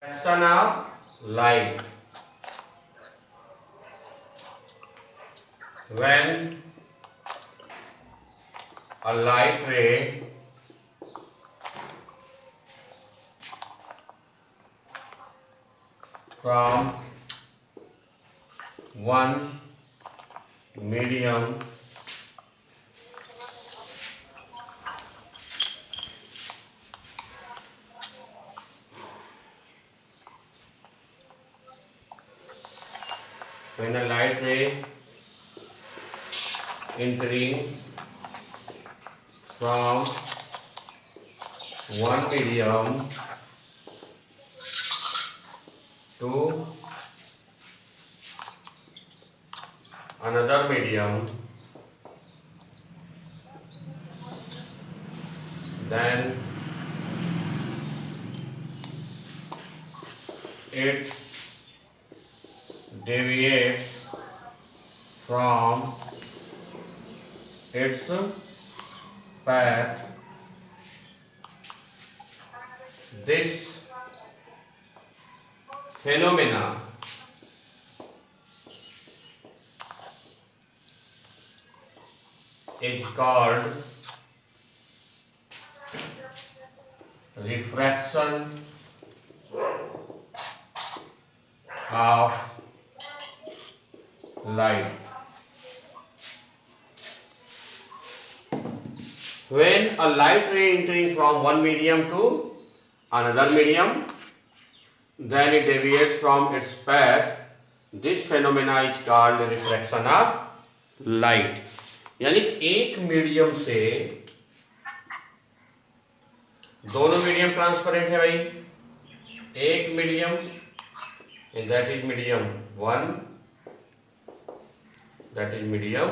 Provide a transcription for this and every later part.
Reflection of light. When a light ray from one medium when a light ray entering from one medium to another medium, then it deviates from its path. This phenomena is called refraction of light. When a light ray entering from one medium to another medium, then it deviates from its path. This phenomena is called refraction of light. यानी एक medium से दोनों medium transparent है भाई. एक medium that is medium 1, that is medium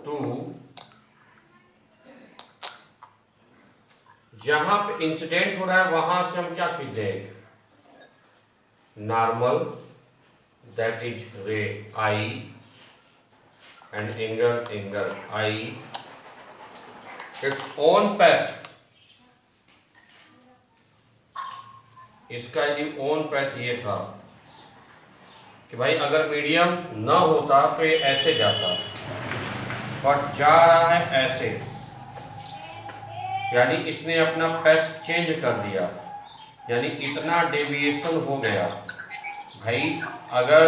2. जहां पे incident हो रहा है वहां से हम क्या खींच देंगे? Normal, that is ray I, and angle I, it's own path. इसका ये ओन पैथ ये था कि भाई अगर मीडियम न होता तो ये ऐसे जाता, बट जा रहा है ऐसे, यानी इसने अपना पैथ चेंज कर दिया, यानी इतना डेविएशन हो गया. भाई अगर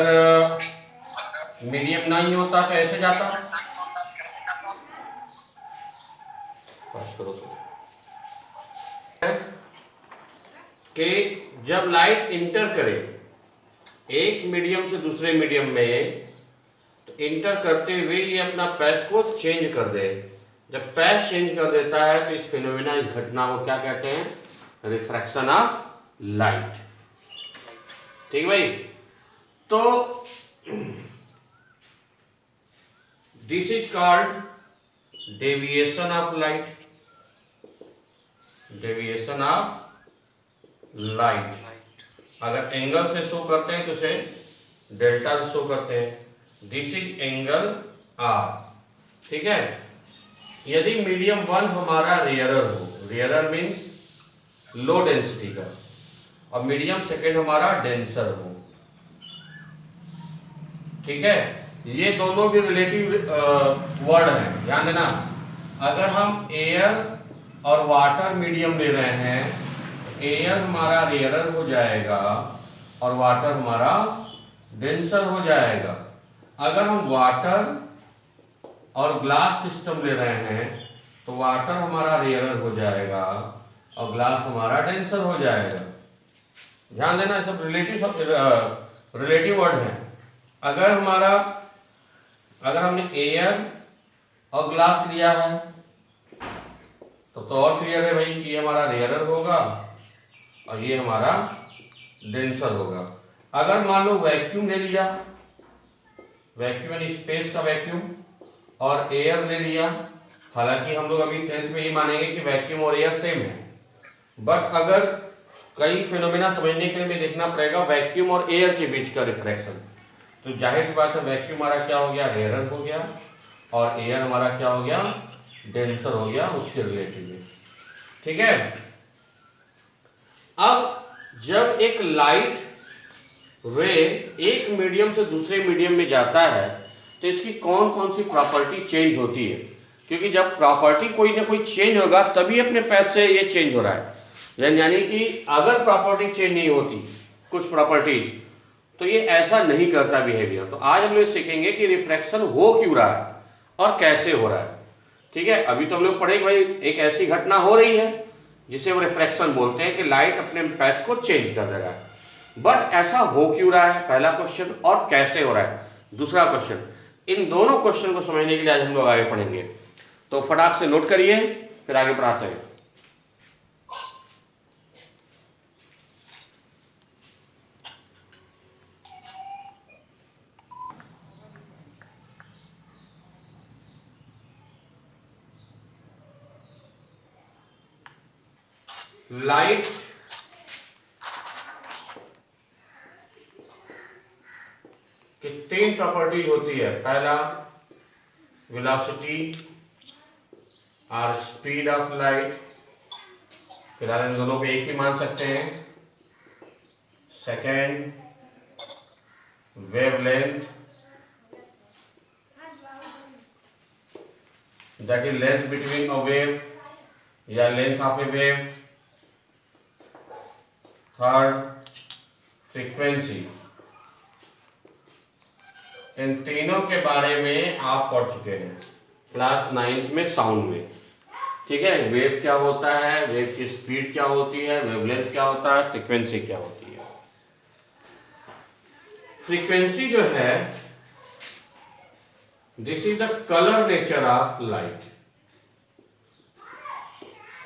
मीडियम नहीं होता तो ऐसे जाता. कि जब लाइट इंटर करे एक मीडियम से दूसरे मीडियम में, तो इंटर करते हुए ये अपना पैथ को चेंज कर दे. जब पैथ चेंज कर देता है तो इस फिनोमेना, इस घटना को क्या कहते हैं? Refraction of light. ठीक भाई. तो this is called deviation of light. Deviation of light. अगर एंगल से शो करते हैं तो उसे डेल्टा से शो करते हैं. This is angle R. ठीक है. यदि मीडियम 1 हमारा रेयरर हो, रेयरर मीन्स लो डेंसिटी का, और मीडियम सेकेंड हमारा डेंसर हो. ठीक है. ये दोनों भी रिलेटिव वर्ड हैं, ध्यान देना. अगर हम एयर और वाटर मीडियम ले रहे हैं, एयर हमारा रेयरर हो जाएगा और वाटर हमारा डेंसर हो जाएगा. अगर हम वाटर और ग्लास सिस्टम ले रहे हैं तो वाटर हमारा रेयरर हो जाएगा और ग्लास हमारा डेंसर हो जाएगा. ध्यान देना, सब रिलेटिव वर्ड है. अगर हमने एयर और ग्लास लिया है तो और क्लियर है भाई कि ये हमारा रेयरर होगा और ये हमारा डेंसर होगा. अगर मान लो वैक्यूम ले लिया, वैक्यूम यानी स्पेस का वैक्यूम, और एयर ले लिया, हालांकि हम लोग अभी 10th में ये मानेंगे कि वैक्यूम और एयर सेम है, बट अगर कई फिनोमेना समझने के लिए हमें देखना पड़ेगा वैक्यूम और एयर के बीच का रिफ्रैक्शन. तो जाहिर सी बात है वैक्यूम हमारा क्या हो गया? रेयरर हो गया, और एयर हमारा क्या हो गया? डेंसर हो गया उसके रिलेटिव में. ठीक है. अब जब एक लाइट रे एक मीडियम से दूसरे मीडियम में जाता है तो इसकी कौन कौन सी प्रॉपर्टी चेंज होती है, क्योंकि जब प्रॉपर्टी कोई ना कोई चेंज होगा तभी अपने पैथ से ये चेंज हो रहा है। यानी कि अगर प्रॉपर्टी चेंज नहीं होती कुछ प्रॉपर्टी तो ये ऐसा नहीं करता बिहेवियर। तो आज हम लोग सीखेंगे कि रिफ्रैक्शन हो क्यों रहा है और कैसे हो रहा है। ठीक है, अभी तो हम लोग पढ़े भाई एक ऐसी घटना हो रही है जिसे वो रिफ्रैक्शन बोलते हैं कि लाइट अपने पैथ को चेंज कर दे रहा है, बट ऐसा हो क्यों रहा है पहला क्वेश्चन, और कैसे हो रहा है दूसरा क्वेश्चन। इन दोनों क्वेश्चन को समझने के लिए आज हम लोग आगे पढ़ेंगे। तो फटाक से नोट करिए, फिर आगे पढ़ाते हैं। लाइट की तीन प्रॉपर्टीज होती है। पहला वेलोसिटी और स्पीड ऑफ लाइट, फिलहाल इन दोनों को एक ही मान सकते हैं। Second wavelength, that is length between a wave या length of a wave. Third frequency. इन तीनों के बारे में आप पढ़ चुके हैं क्लास 9th में साउंड में। ठीक है, वेव क्या होता है, वेव की स्पीड क्या होती है, वेवलेंथ क्या होता है, फ्रीक्वेंसी क्या होती है। फ्रीक्वेंसी जो है this is the colour nature of light.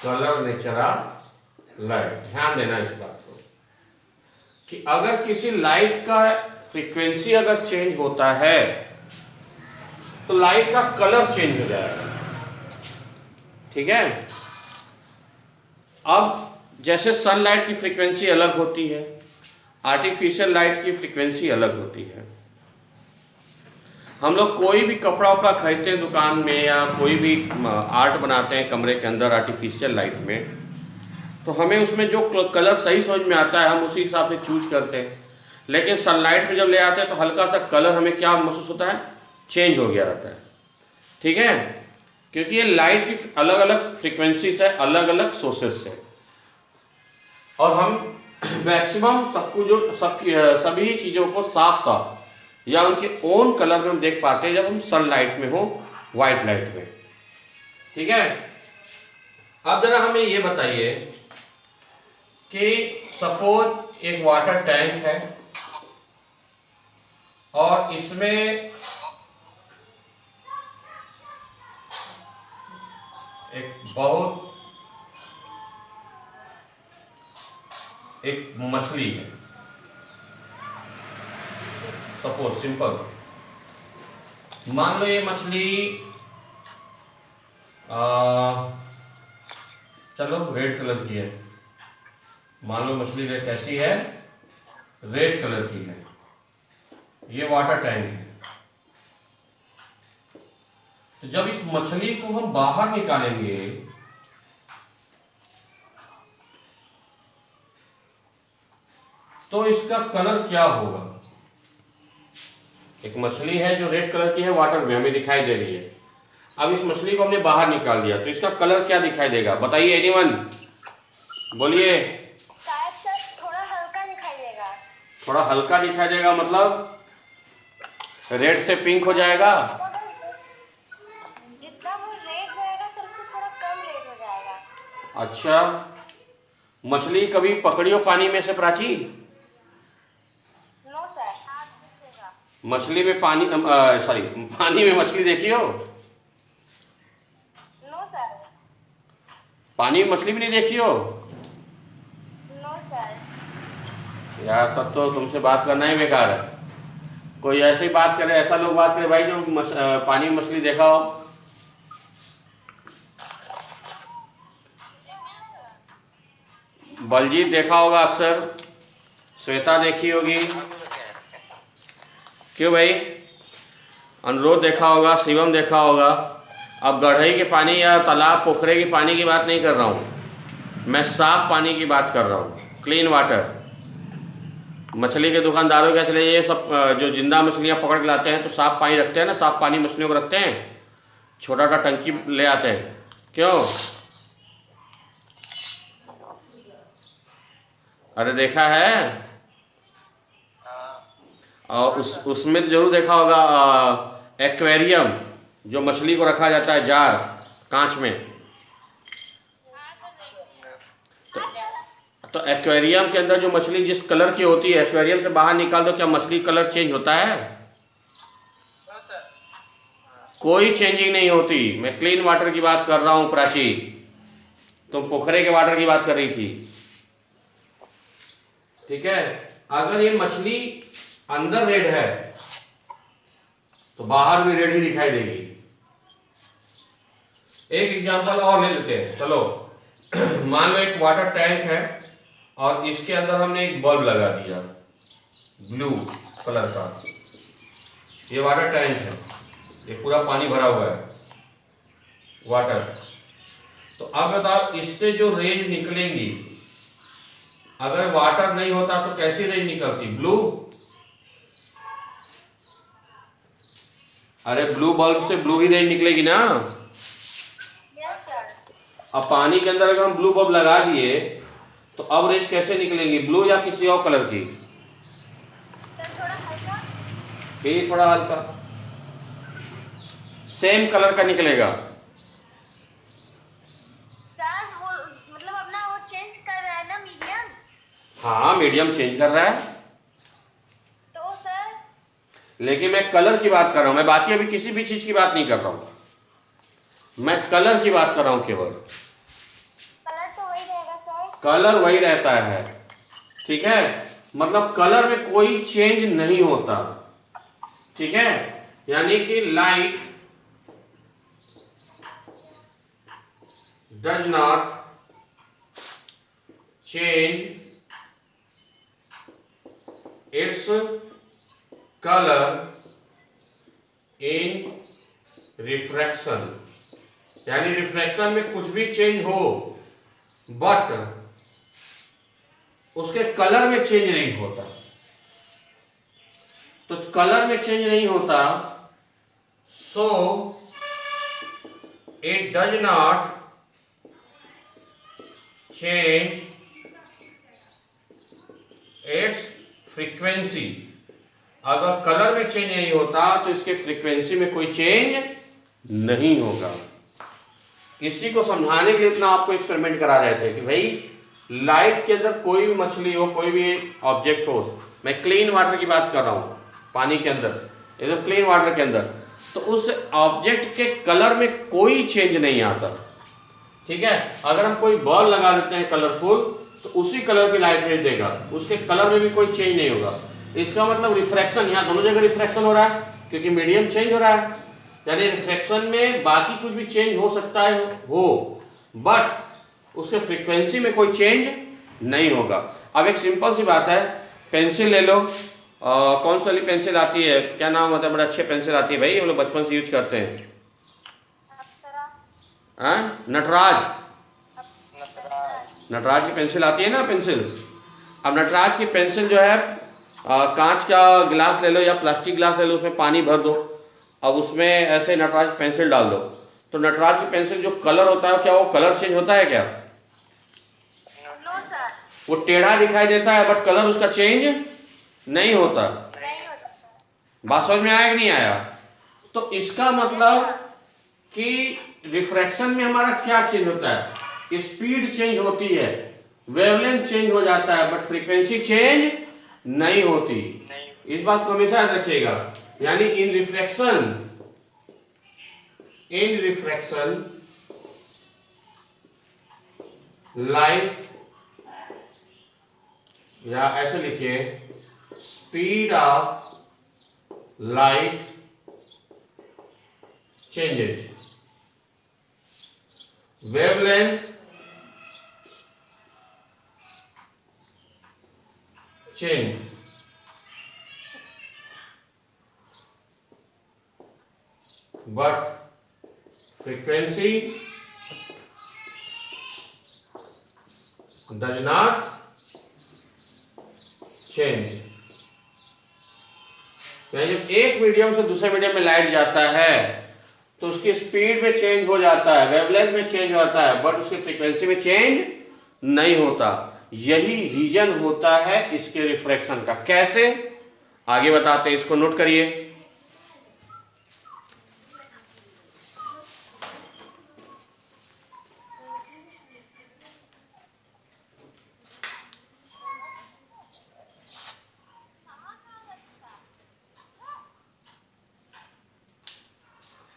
Colour nature of light, ध्यान देना इस बात को कि अगर किसी लाइट का फ्रीक्वेंसी अगर चेंज होता है तो लाइट का कलर चेंज हो जाएगा। ठीक है, अब जैसे सनलाइट की फ्रीक्वेंसी अलग होती है, आर्टिफिशियल लाइट की फ्रीक्वेंसी अलग होती है। हम लोग कोई भी कपड़ा वपड़ा खरीदते हैं दुकान में या कोई भी आर्ट बनाते हैं कमरे के अंदर आर्टिफिशियल लाइट में, तो हमें उसमें जो कलर सही समझ में आता है हम उसी हिसाब से चूज करते हैं। लेकिन सनलाइट में जब ले आते हैं तो हल्का सा कलर हमें क्या महसूस होता है, चेंज हो गया रहता है। ठीक है, क्योंकि ये लाइट की अलग अलग फ्रीक्वेंसी से, अलग अलग सोर्सेस से, और हम मैक्सिमम सबको जो सभी चीज़ों को साफ साफ या उनके ओन कलर में हम देख पाते हैं जब हम सनलाइट में हो, वाइट लाइट में। ठीक है, अब जरा हमें ये बताइए कि सपोज एक वाटर टैंक है और इसमें एक मछली है। सपोज सिंपल मान लो ये मछली चलो रेड कलर की है। मान लो मछली कैसी है, रेड कलर की है। ये वाटर टैंक है। तो जब इस मछली को हम बाहर निकालेंगे तो इसका कलर क्या होगा। एक मछली है जो रेड कलर की है, वाटर में हमें दिखाई दे रही है। अब इस मछली को हमने बाहर निकाल दिया तो इसका कलर क्या दिखाई देगा, बताइए एनीवन, बोलिए। शायद सर थोड़ा हल्का दिखाई देगा। थोड़ा हल्का दिखाई देगा मतलब रेड से पिंक हो जाएगा। जितना वो रेड रहेगा सर उससे थोड़ा कम रेड हो जाएगा। अच्छा, मछली कभी पकड़ियो पानी में से प्राची? No sir. मछली में पानी पानी में मछली देखी हो? No sir. पानी में मछली भी नहीं देखी हो? No sir. यार तब तो तुमसे बात करना ही बेकार है। कोई ऐसे ही बात करे, ऐसा लोग बात करे भाई जो पानी में मछली देखा हो। बलजीत देखा होगा अक्सर, श्वेता देखी होगी, क्यों भाई, अनुरोध देखा होगा, शिवम देखा होगा। अब गढ़ई के पानी या तालाब पोखरे के पानी की बात नहीं कर रहा हूँ मैं, साफ पानी की बात कर रहा हूँ, क्लीन वाटर। मछली के दुकानदारों क्या चले, ये सब जो जिंदा मछलियाँ पकड़ के लाते हैं तो साफ पानी रखते हैं ना, साफ पानी मछलियों को रखते हैं, छोटा सा टंकी ले आते हैं, क्यों? अरे देखा है। और उसमें तो जरूर देखा होगा एक्वेरियम, जो मछली को रखा जाता है जार कांच में। तो एक्वेरियम के अंदर जो मछली जिस कलर की होती है, एक्वेरियम से बाहर निकाल दो, क्या मछली कलर चेंज होता है? कोई चेंजिंग नहीं होती। मैं क्लीन वाटर की बात कर रहा हूं प्राची, तुम पोखरे के वाटर की बात कर रही थी, ठीक है। अगर ये मछली अंदर रेड है तो बाहर भी रेड ही दिखाई देगी। एक एग्जांपल और ले लेते हैं, चलो। मान लो एक वाटर टैंक है और इसके अंदर हमने एक बल्ब लगा दिया ब्लू कलर का। ये वाटर टैंक है, ये पूरा पानी भरा हुआ है वाटर। तो अब बताओ, इससे जो रेज निकलेंगी, अगर वाटर नहीं होता तो कैसी रेज निकलती? ब्लू। अरे ब्लू बल्ब से ब्लू ही रेज निकलेगी ना। Yes sir. अब पानी के अंदर अगर हम ब्लू बल्ब लगा दिए तो अब रेज कैसे निकलेंगी? ब्लू या किसी और कलर की? सर थोड़ा हल्का। फिर थोड़ा हल्का, सेम कलर का निकलेगा। सर वो मतलब अपना वो चेंज कर रहा है ना मीडियम। हाँ, मीडियम चेंज कर रहा है, तो सर लेकिन मैं कलर की बात कर रहा हूं। मैं बाकी अभी किसी भी चीज की बात नहीं कर रहा हूं, मैं कलर की बात कर रहा हूं केवल। कलर तो वही रहेगा सर। कलर वही रहता है, ठीक है। मतलब कलर में कोई चेंज नहीं होता, ठीक है। यानी कि light does not change its colour in refraction. यानी रिफ्रैक्शन में कुछ भी चेंज हो बट उसके कलर में चेंज नहीं होता। तो कलर में चेंज नहीं होता, so it does not change it's frequency. अगर कलर में चेंज नहीं होता तो इसके फ्रीक्वेंसी में कोई चेंज नहीं होगा। इसी को समझाने के लिए इतना आपको एक्सपेरिमेंट करा रहे थे कि भाई लाइट के अंदर कोई भी मछली हो, कोई भी ऑब्जेक्ट हो, मैं क्लीन वाटर की बात कर रहा हूं, पानी के अंदर, एकदम क्लीन वाटर के अंदर, तो उस ऑब्जेक्ट के कलर में कोई चेंज नहीं आता, ठीक है। अगर हम कोई बल्ब लगा देते हैं कलरफुल तो उसी कलर की लाइट रेज देगा, उसके कलर में भी कोई चेंज नहीं होगा। इसका मतलब रिफ्रैक्शन, यहाँ दोनों जगह रिफ्रैक्शन हो रहा है क्योंकि मीडियम चेंज हो रहा है। यानी रिफ्रैक्शन में बाकी कुछ भी चेंज हो सकता है हो, बट उसके फ्रीक्वेंसी में कोई चेंज नहीं होगा। अब एक सिंपल सी बात है, पेंसिल ले लो, कौन सी वाली पेंसिल आती है, क्या नाम होता है, बड़ा अच्छी पेंसिल आती है भाई, हम लोग बचपन से यूज करते हैं, नटराज। नटराज की पेंसिल आती है ना, पेंसिल्स। अब नटराज की पेंसिल जो है, कांच का गिलास ले लो या प्लास्टिक गिलास ले लो, उसमें पानी भर दो, अब उसमें ऐसे नटराज पेंसिल डाल दो, तो नटराज की पेंसिल जो कलर होता है, क्या वो कलर चेंज होता है क्या? No sir. वो टेढ़ा दिखाई देता है बट कलर उसका चेंज नहीं होता। नहीं हो सकता। बात समझ में आया कि नहीं आया? तो इसका मतलब कि रिफ्रैक्शन में हमारा क्या चेंज होता है? स्पीड चेंज होती है, वेवलेंथ चेंज हो जाता है, बट फ्रीक्वेंसी चेंज नहीं होती। इस बात को हमेशा याद रखिएगा। यानी इन रिफ्रैक्शन लाइट, या ऐसे लिखिए, speed of light changes, wavelength change, but frequency does not change. जब एक मीडियम से दूसरे मीडियम में लाइट जाता है तो उसकी स्पीड में चेंज हो जाता है, वेवलेंथ में चेंज होता है, बट उसकी फ्रीक्वेंसी में चेंज नहीं होता। यही रीजन होता है इसके रिफ्रैक्शन का। कैसे, आगे बताते हैं, इसको नोट करिए।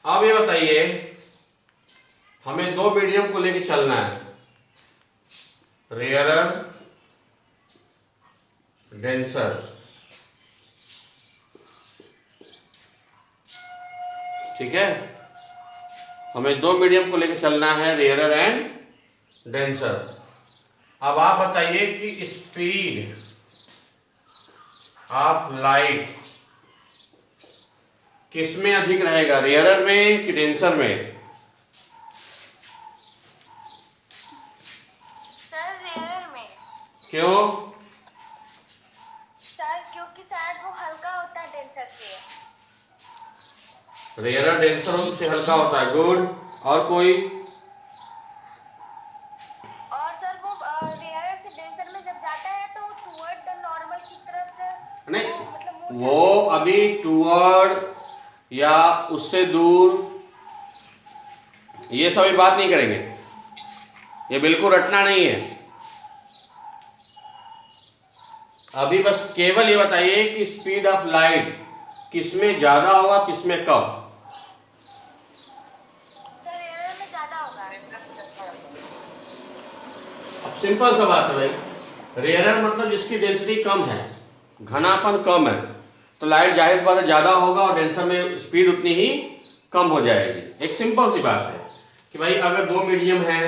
अब ये बताइए, हमें दो मीडियम को लेके चलना है, रेयरर, डेंसर। ठीक है, हमें दो मीडियम को लेके चलना है, रेयरर एंड डेंसर। अब आप बताइए कि स्पीड ऑफ लाइट किस में अधिक रहेगा, रेयरर में कि डेंसर में? सर रेयर में। क्यों? सर क्योंकि शायद वो हल्का होता है डेंसर से। रेयरर डेंसर से हल्का होता है, गुड। और कोई? और सर वो रेयर से डेंसर में जब जाता है तो टुवर्ड द नॉर्मल की तरफ से नहीं, मतलब वो अभी टुवर्ड या उससे दूर, ये सभी बात नहीं करेंगे, ये बिल्कुल रटना नहीं है। अभी बस केवल ये बताइए कि स्पीड ऑफ लाइट किसमें ज्यादा होगा, किसमें कम? सर रेयर में ज्यादा होगा। अब सिंपल सा बात है भाई, रेयरर मतलब जिसकी डेंसिटी कम है, घनापन कम है, तो लाइट जाहिर सी बात है ज्यादा होगा और डेंसर में स्पीड उतनी ही कम हो जाएगी। एक सिंपल सी बात है कि भाई अगर दो मीडियम है,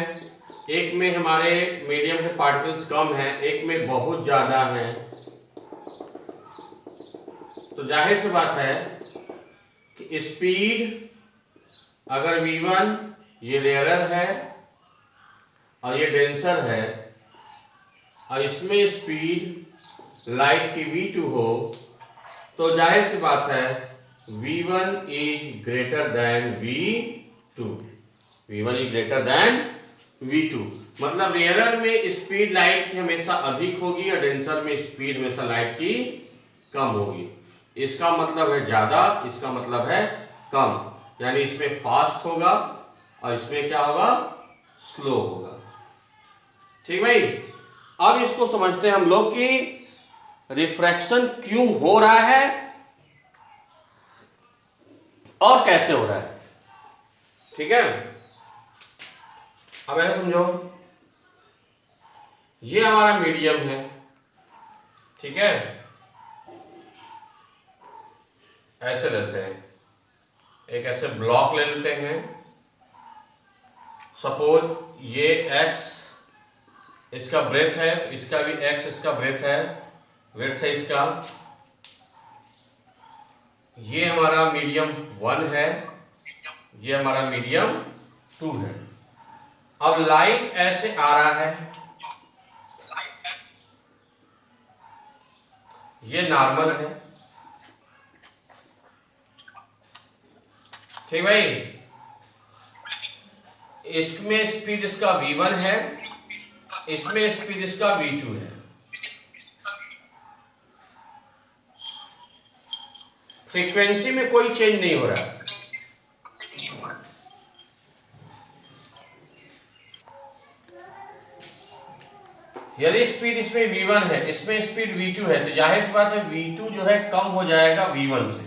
एक में हमारे मीडियम के पार्टिकल्स कम है, एक में बहुत ज्यादा है, तो जाहिर सी बात है कि स्पीड अगर v1 ये रेयरर है और ये डेंसर है और इसमें स्पीड लाइट की v2 हो, तो जाहिर सी बात है v1 is greater than v2। v1 is greater than v2, मतलब रेयरर में स्पीड लाइट की हमेशा अधिक होगी और डेंसर में स्पीड हमेशा लाइट की कम होगी। इसका मतलब है ज्यादा, इसका मतलब है कम, यानी इसमें फास्ट होगा और इसमें क्या होगा, स्लो होगा। ठीक भाई, अब इसको समझते हैं हम लोग कि रिफ्रैक्शन क्यों हो रहा है और कैसे हो रहा है। ठीक है, अब ऐसा समझो, ये हमारा मीडियम है, ठीक है, ऐसे लेते हैं, एक ऐसे ब्लॉक ले लेते हैं, सपोज ये x इसका ब्रेथ है, तो इसका भी x इसका ब्रेथ है, वेट है इसका। ये हमारा मीडियम 1 है, ये हमारा मीडियम 2 है। अब लाइट ऐसे आ रहा है, ये नॉर्मल है, ठीक भाई। इसमें स्पीड इसका v1 है, इसमें स्पीड इसका v2 है। फ्रीक्वेंसी में कोई चेंज नहीं हो रहा है। यदि स्पीड इसमें v1 है, इसमें स्पीड v2 है, तो जाहिर सी बात है v2 जो है कम हो जाएगा v1 से।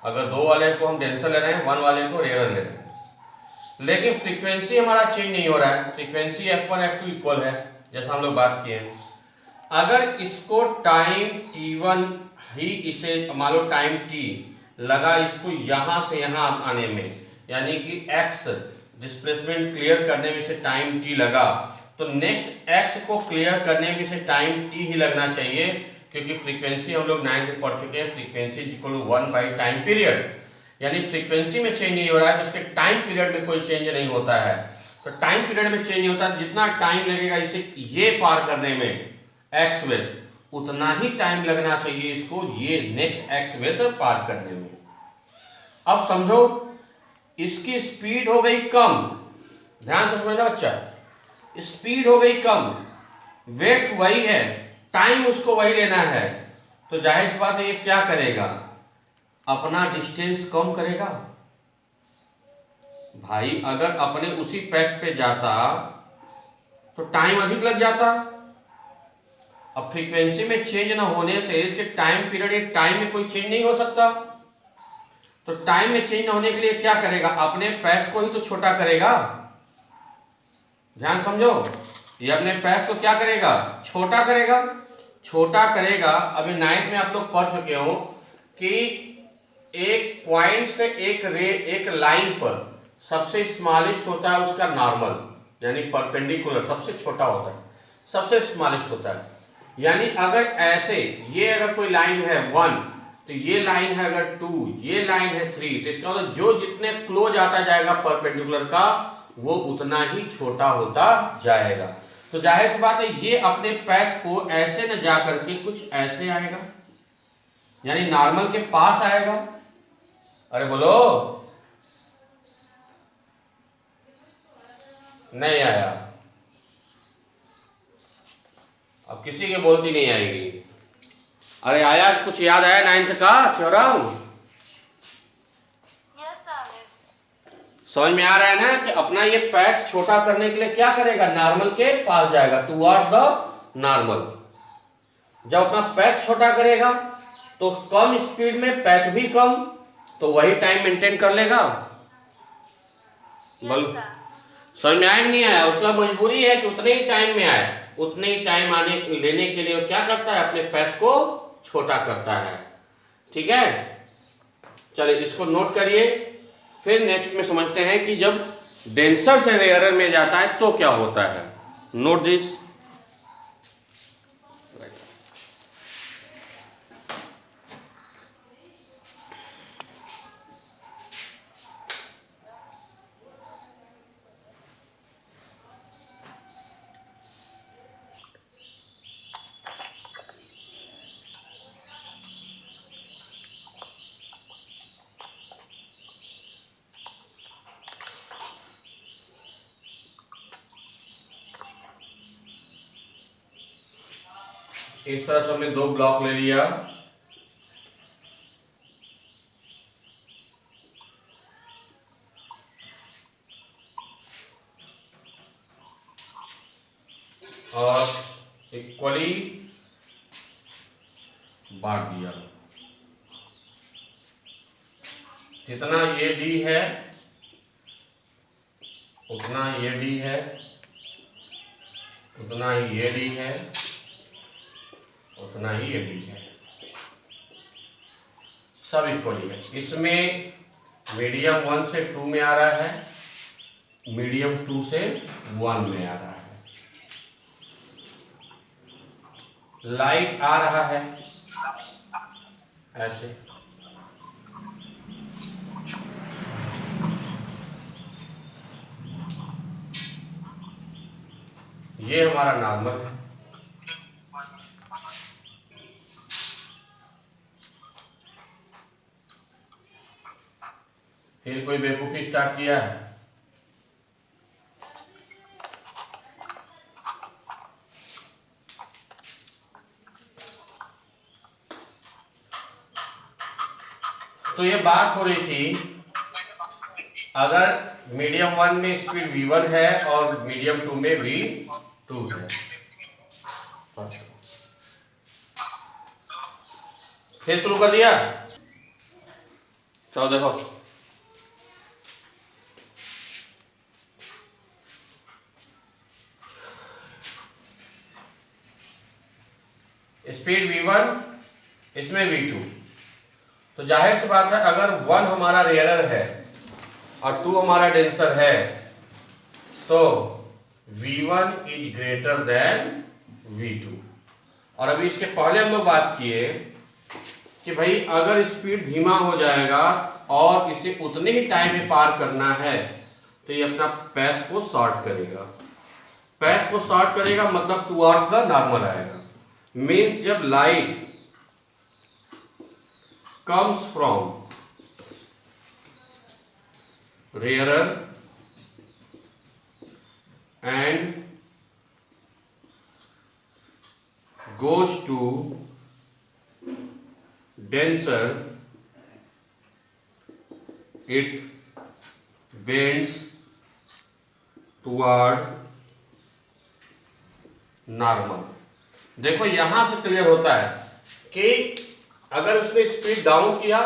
अगर दो वाले को हम डेंसर ले रहे हैं, 1 वाले को रेयरर ले रहे हैं, लेकिन फ्रीक्वेंसी हमारा चेंज नहीं हो रहा है। फ्रीक्वेंसी f1 f2 इक्वल है, जैसा हम लोग बात किए हैं। अगर इसको टाइम t1 ही, इसे मान लो टाइम t लगा इसको यहां से यहां आने में, यानी कि x डिस्प्लेसमेंट क्लियर करने में से टाइम t लगा, तो नेक्स्ट x को क्लियर करने में से टाइम t ही लगना चाहिए, क्योंकि फ्रीक्वेंसी हम लोग 9th में पढ़ चुके हैं, frequency equal to 1 by time period. यानी फ्रीक्वेंसी में चेंज नहीं हो रहा है, तो उसके टाइम पीरियड में कोई चेंज नहीं होता है। तो टाइम पीरियड में चेंज नहीं होता, जितना टाइम लगेगा इसे ये पार करने में x में, उतना ही टाइम लगना चाहिए इसको ये नेक्स्ट एक्सीलरेटर पार करने में। अब समझो इसकी स्पीड हो गई कम, ध्यान से समझना बच्चा, स्पीड हो गई कम, वेट वही है, टाइम उसको वही लेना है, तो जाहिर सी बात है ये क्या करेगा, अपना डिस्टेंस कम करेगा। भाई अगर अपने उसी पैथ पे जाता तो टाइम अधिक लग जाता। अब फ्रीक्वेंसी में चेंज ना होने से इसके टाइम पीरियड, टाइम में कोई चेंज नहीं हो सकता, तो टाइम में चेंज होने के लिए क्या करेगा, अपने पैथ को ही तो छोटा करेगा। ध्यान समझो, ये अपने पैथ को क्या करेगा, छोटा करेगा, छोटा करेगा। अभी 9th में आप लोग पढ़ चुके हो कि एक पॉइंट से एक लाइन पर सबसे स्मॉलेस्ट होता है उसका नॉर्मल, यानी परपेंडिकुलर सबसे छोटा होता है, सबसे स्मॉलेस्ट होता है। यानी अगर ऐसे ये अगर कोई लाइन है 1, तो ये लाइन है अगर 2, ये लाइन है 3, तो इसका मतलब जो जितने क्लोज आता जाएगा परपेंडिकुलर का वो उतना ही छोटा होता जाएगा। तो जाहिर सी बात है ये अपने पैथ को ऐसे न जा करके कुछ ऐसे आएगा, यानी नॉर्मल के पास आएगा। अरे बोलो, नहीं आया, अब किसी की बोलती नहीं आएगी। अरे आया, कुछ याद आया 9th का थ्योरम? समझ में आ रहा है ना कि अपना ये पैथ छोटा करने के लिए क्या करेगा, नॉर्मल के पास जाएगा, टुवर्ड्स द नॉर्मल। जब अपना पैथ छोटा करेगा तो कम स्पीड में पैथ भी कम, तो वही टाइम मेंटेन कर लेगा। बोलो समझ में आया कि नहीं आया? उसका मजबूरी है कि उतने ही टाइम में आए, उतने ही टाइम लेने के लिए वो क्या करता है, अपने पैथ को छोटा करता है। ठीक है, चलिए इसको नोट करिए, फिर नेक्स्ट में समझते हैं कि जब डेंसर से रेयरर में जाता है तो क्या होता है। Note this. इस तरह से हमने 2 ब्लॉक ले लिया, और इक्वली बांट दिया। जितना ये डी है उतना ये डी है, उतना ही ये डी है, उतना ही ये डी है, सब इक्वली है। इसमें मीडियम 1 से 2 में आ रहा है, मीडियम 2 से 1 में आ रहा है, लाइट आ रहा है ऐसे, ये हमारा नॉर्मल है। फिर कोई बेवकूफी स्टार्ट किया है? तो ये बात हो रही थी, अगर मीडियम 1 में स्पीड v1 है और मीडियम 2 में v2 है, फिर शुरू कर दिया। चलो देखो, स्पीड v1, इसमें v2, तो जाहिर सी बात है अगर 1 हमारा रेयरर है और 2 हमारा डेंसर है तो v1 is greater than v2। और अभी इसके पहले हम लोग बात किए कि भाई अगर स्पीड धीमा हो जाएगा और इसे उतने ही टाइम में पार करना है तो ये अपना पैथ को शॉर्ट करेगा, पैथ को शॉर्ट करेगा मतलब टुवर्ड्स द नॉर्मल आएगा। मीन्स जब light comes from rarer and goes to denser, it bends toward normal. देखो यहां से क्लियर होता है कि अगर उसने स्पीड डाउन किया,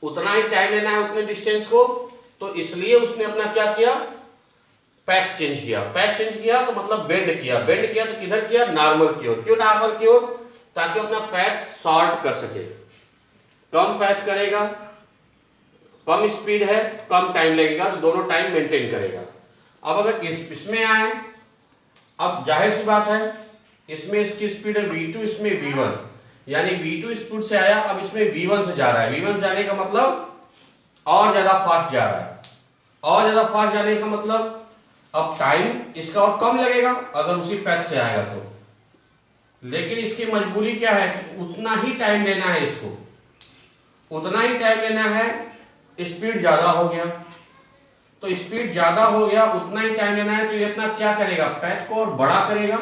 उतना ही टाइम लेना है उतने डिस्टेंस को, तो इसलिए उसने अपना क्या किया, पैथ चेंज किया। पैथ चेंज किया तो मतलब बेंड किया। बेंड किया तो किधर किया, नॉर्मल की ओर। क्यों नॉर्मल की ओर, ताकि अपना पैथ शॉर्ट कर सके। कम पैथ करेगा, कम स्पीड है, कम टाइम लगेगा, तो दोनों टाइम मेंटेन करेगा। अब अगर इसमें आए, अब जाहिर सी बात है इसमें इसकी स्पीड है v2, इसमें v1, यानी v2 स्पीड से आया, अब इसमें v1 से जा रहा है। v1 जाने का मतलब और ज्यादा फास्ट जा रहा है। और ज्यादा फास्ट जाने का मतलब अब टाइम इसका और कम लगेगा अगर उसी पैथ से आएगा तो। लेकिन इसकी मजबूरी क्या है कि उतना ही टाइम लेना है इसको, उतना ही टाइम लेना है। स्पीड ज्यादा हो गया तो स्पीड ज्यादा हो गया, उतना ही टाइम लेना है, तो ये अपना क्या करेगा, पैथ को और बड़ा करेगा।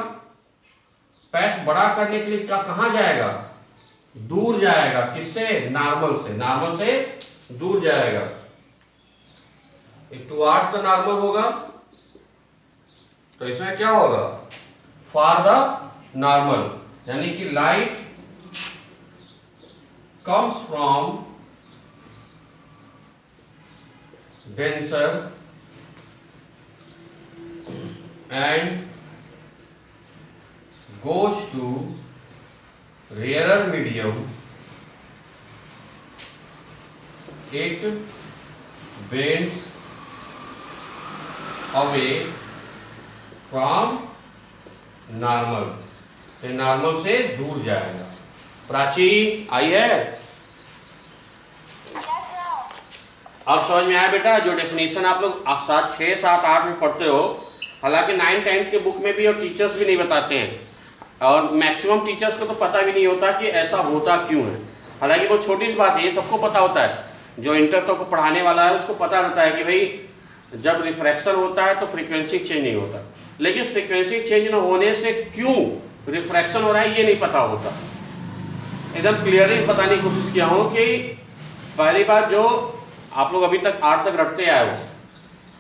पैथ बड़ा करने के लिए क्या, कहां जाएगा, दूर जाएगा। किससे, नॉर्मल से। नॉर्मल से दूर जाएगा। टुवर्ड्स द नॉर्मल होगा, तो इसमें क्या होगा, फॉर द नॉर्मल, यानी कि light comes from denser and goes to rarer medium, it bends away from normal, तो नॉर्मल से दूर जाएगा। प्राची आई है, अब समझ में आया बेटा। जो डेफिनेशन आप लोग 7, 6, 7, 8 में पढ़ते हो, हालांकि 9, 10 के बुक में भी और टीचर्स भी नहीं बताते हैं, और मैक्सिमम टीचर्स को तो पता भी नहीं होता कि ऐसा होता क्यों है। हालांकि वो छोटी सी बात है, ये सबको पता होता है। जो इंटर तक को पढ़ाने वाला है उसको पता रहता है कि भाई जब रिफ्रैक्शन होता है तो फ्रीक्वेंसी चेंज नहीं होता, लेकिन फ्रीक्वेंसी चेंज न होने से क्यों रिफ्रैक्शन हो रहा है ये नहीं पता होता। एकदम क्लियरली बताने की कोशिश किया हूँ कि पहली बात जो आप लोग अभी तक 8 तक रटते आए हो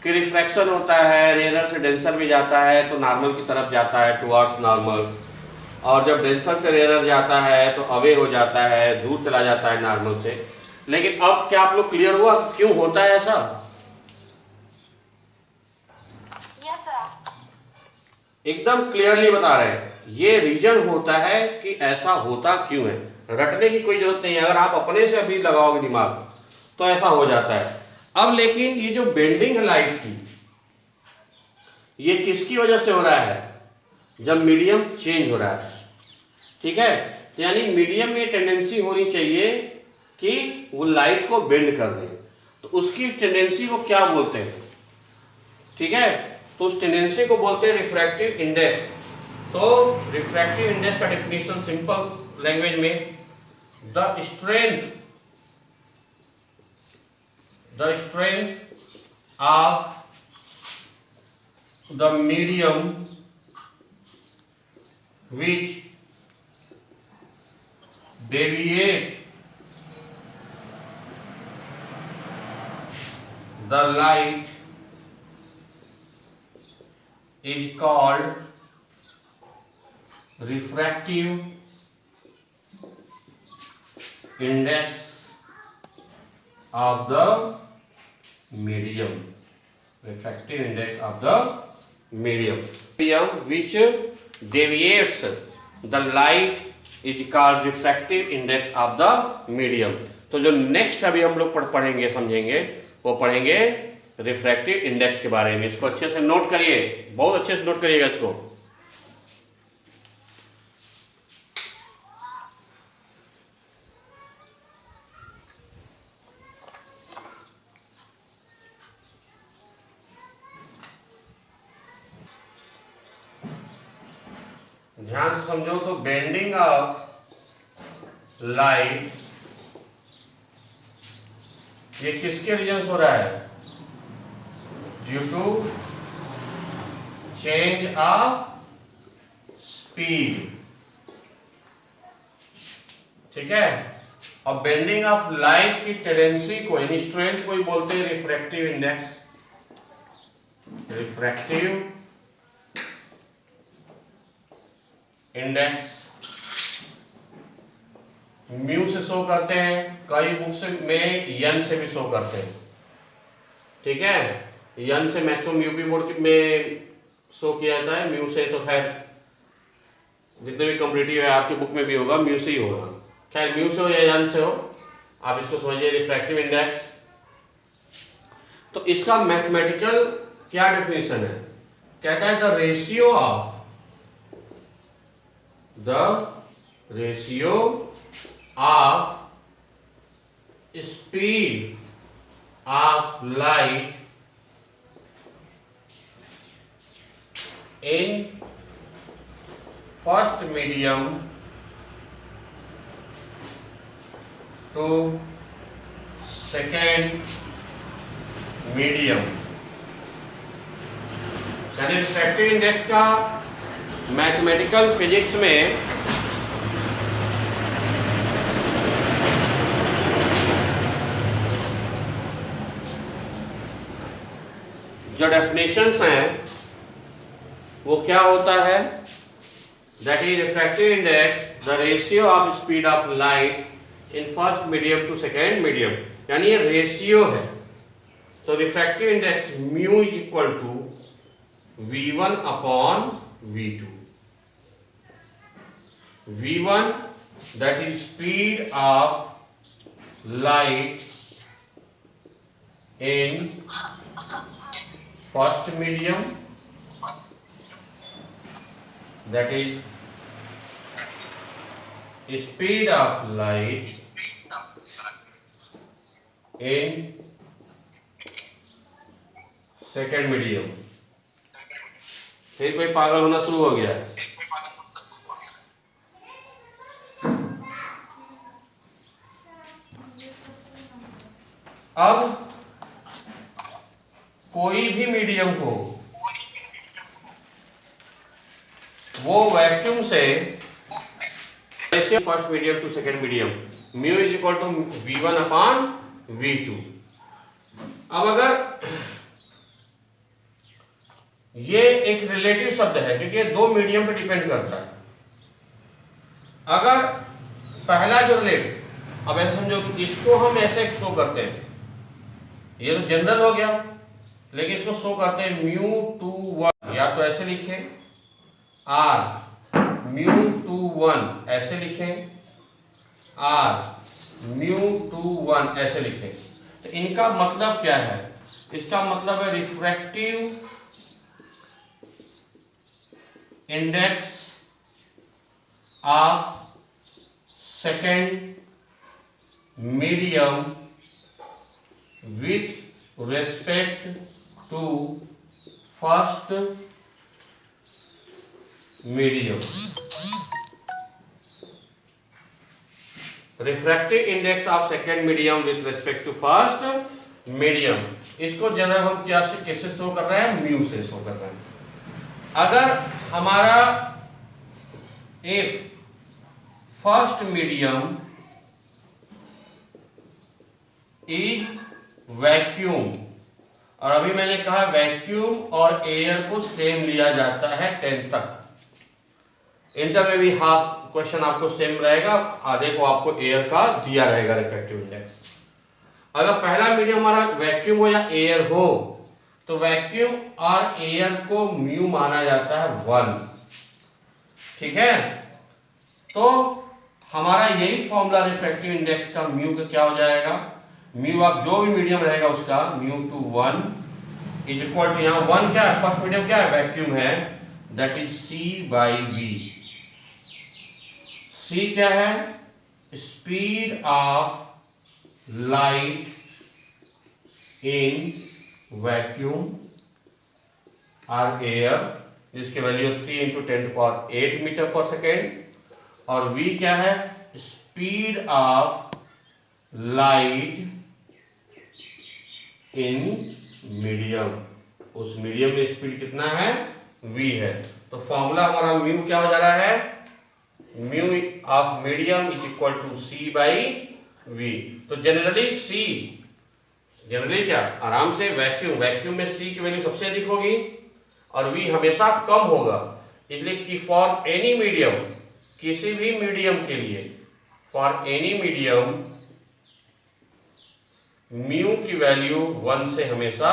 कि रिफ्रैक्शन होता है, रेयर से डेंसर में जाता है तो नॉर्मल की तरफ जाता है, टुवर्ड्स नॉर्मल, और जब डेंसर से रेयर जाता है तो अवे हो जाता है, दूर चला जाता है नॉर्मल से। लेकिन अब क्या आप लोग क्लियर हुआ क्यों होता है ऐसा? Yes sir. एकदम क्लियरली बता रहे हैं, ये रीजन होता है कि ऐसा होता क्यों है। रटने की कोई जरूरत नहीं है, अगर आप अपने से अभी लगाओगे दिमाग तो ऐसा हो जाता है। अब लेकिन ये जो बेंडिंग है लाइट की, ये किसकी वजह से हो रहा है, जब मीडियम चेंज हो रहा है। ठीक है, तो यानी मीडियम में टेंडेंसी होनी चाहिए कि वो लाइट को बेंड कर दे, तो उसकी टेंडेंसी को क्या बोलते हैं? ठीक है, तो उस टेंडेंसी को बोलते हैं रिफ्रैक्टिव इंडेक्स। तो रिफ्रैक्टिव इंडेक्स का डेफिनेशन सिंपल लैंग्वेज में, the strength of the medium which deviate the light is called refractive index of the medium. Refractive index of the medium. Medium which deviates the light is called refractive index of the medium. तो जो next अभी हम लोग पढ़ेंगे, समझेंगे, वो पढ़ेंगे refractive index के बारे में। इसको अच्छे से नोट करिए, बहुत अच्छे से नोट करिएगा इसको। ध्यान से समझो तो बेंडिंग ऑफ लाइट ये किसके रीजन हो रहा है? Due to change of speed, ठीक है। और बेंडिंग ऑफ लाइट की टेंडेंसी को यानी स्ट्रेंथ को ही बोलते हैं refractive index. Refractive index mu से शो करते हैं, कई बुक्स में यन से भी शो करते हैं, ठीक है। यन से मैक्सिमम यूपी बोर्ड में शो किया जाता है, म्यू से तो खैर जितने भी कॉम्पिटिटिव है आपकी बुक में भी होगा, म्यू से ही होगा। खैर म्यू से हो या यन से हो, आप इसको समझिए रिफ्रैक्टिव इंडेक्स। तो इसका मैथमेटिकल क्या डेफिनेशन है? कहता है the ratio of speed of light in first medium to second medium, यानी रिफ्रैक्टिव इंडेक्स का मैथमेटिकल फिजिक्स में जो डेफिनेशंस हैं वो क्या होता है? That is refractive index the ratio of speed of light in first medium to second medium, यानी ये रेशियो है। तो refractive index mu is equal to v1 upon v2। v1 that is speed of light in first medium, that is speed of light in second medium। फिर कोई पागल होना शुरू हो गया। अब कोई भी मीडियम हो वो वैक्यूम से first medium to second medium mu is equal to v1 upon v2। अब अगर ये एक रिलेटिव शब्द है क्योंकि ये दो मीडियम पे डिपेंड करता है। अगर पहला जो रिलेट, अब ऐसे समझो कि इसको हम ऐसे शो करते हैं, ये तो जनरल हो गया, लेकिन इसको शो करते हैं म्यू टू वन, या तो ऐसे लिखे आर म्यू टू वन ऐसे लिखें, आर म्यू टू वन ऐसे लिखें। तो इनका मतलब क्या है? इसका मतलब है refractive index of second medium with respect to first medium. Refractive index of second medium with respect to first medium, इसको जनरल हम क्या से कैसे शो कर रहे हैं? म्यू से शो कर रहे हैं। अगर हमारा if first medium is vacuum, और अभी मैंने कहा वैक्यूम और एयर को सेम लिया जाता है 10 तक। इंटर में भी हाफ क्वेश्चन आपको सेम रहेगा, आधे को आपको एयर का दिया रहेगा रिफ्रैक्टिव इंडेक्स। अगर पहला मीडियम हमारा वैक्यूम हो या एयर हो तो वैक्यूम और एयर को म्यू माना जाता है 1, ठीक है। तो हमारा यही फॉर्मूला रिफ्रैक्टिव इंडेक्स का म्यू का क्या हो जाएगा? म्यू ऑफ जो भी मीडियम रहेगा उसका mu two 1 is equal to, यहाँ 1 क्या है? फर्स्ट मीडियम क्या है? वैक्यूम है, that is C by V. C क्या है? Speed of light in vacuum और एयर जिसकी वैल्यू 3 × 10⁸ मीटर पर सेकेंड, और v क्या है, speed of light in medium, उस मीडियम में स्पीड कितना है, v है। तो फॉर्मूला हमारा म्यू क्या हो जा रहा है, mu of medium is equal to c by v। तो जनरली क्या, आराम से वैक्यूम में c की वैल्यू सबसे अधिक होगी और v हमेशा कम होगा, इसलिए कि फॉर एनी मीडियम, किसी भी मीडियम के लिए, फॉर एनी मीडियम म्यू की वैल्यू 1 से हमेशा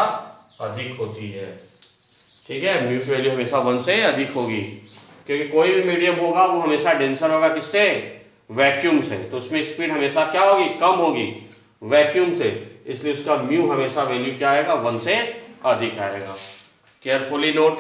अधिक होती है। ठीक है, म्यू की वैल्यू हमेशा 1 से अधिक होगी, क्योंकि कोई भी मीडियम होगा वो हमेशा डेंसर होगा किससे, वैक्यूम से, तो उसमें स्पीड हमेशा क्या होगी, कम होगी वैक्यूम से, इसलिए उसका म्यू हमेशा वैल्यू क्या आएगा, 1 से अधिक आएगा। Carefully note.